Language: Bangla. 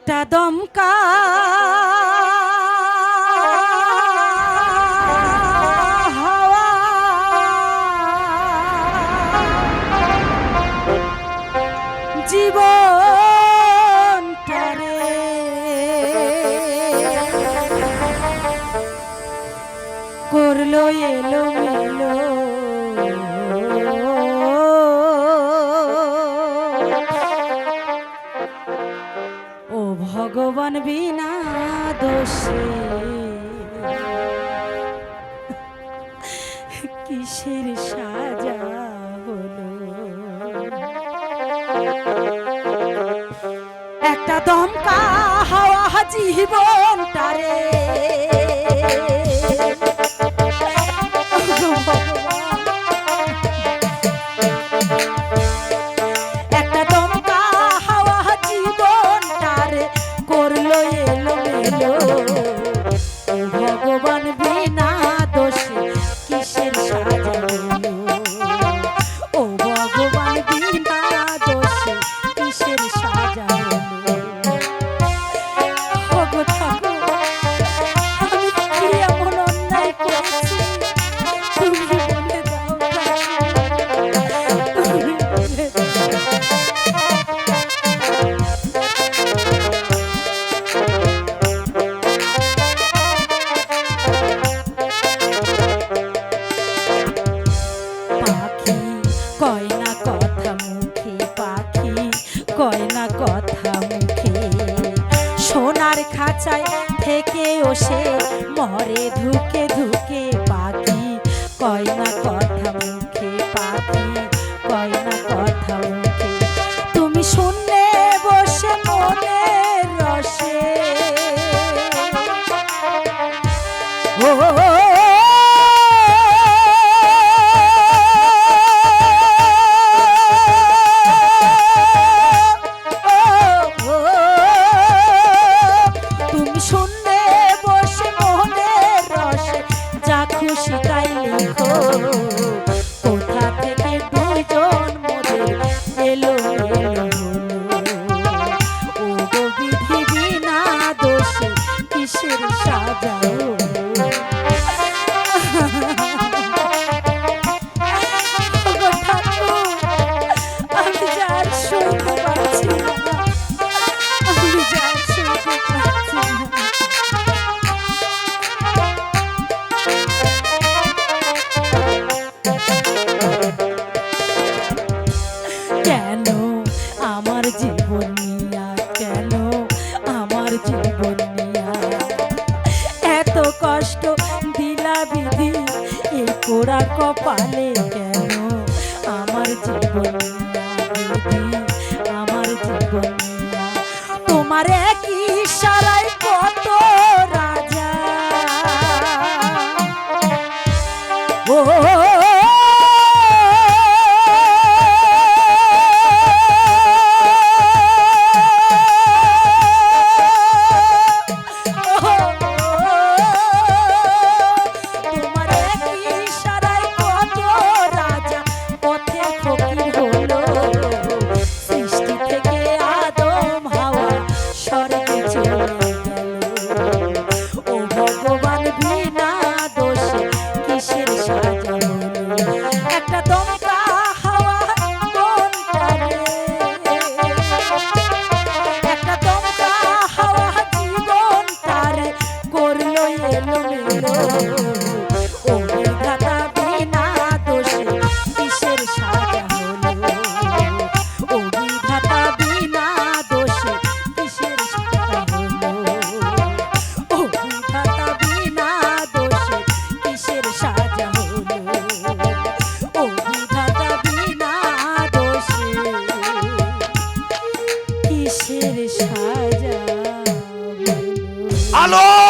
একটা দমকা হাওয়া জীবনটারে করলো এলোমেলো। ও ভগবান বিনা দোষে কিসের সাজা হলো। একটা দমকা হাওয়া জীবনটারে একটা দমকা হাওয়া জীবনটারে করলো এলোমেলো। ও ভগবান বিনা দোষে কিসের সাজা হলো। ও ভগবান বিনা দোষে কিসের সাজা হলো। ওগো ঠাকুর, আমি কি এমন অন্যায় করেছি তুমি বলে দাও, তুমি বলে দাও। কয় না কথা মুখে, পাখি কয় না কথা মুখে, সোনার খাঁচায় থেকেও সে মরে ধুকে ধুকে। পাখি কয় না কথা মুখে, পাখি কয় না কথা মুখে, তুমি শুনলে বসে মনের রসে। ও খুশি তাই লিখো, কোথা থেকে দুজন মোদের এলো এলো হলো। ও গো বিধি বিনা দোষে কিসের সাজা হলো। ওগো ঠাকুর, আমি যা আর সইতে পারছি না, আমি যা আর সইতে পারছি না। কেন আমার জীবন নিয়া, কেন আমার জীবন নিয়া এত কষ্ট দিলা বিধি এই পোড়া কপালে। কেন আমার জীবন নিয়া বিধি, আমার জীবন নিয়া তোমার এক ইশারায় কত রাজা। ও আলো।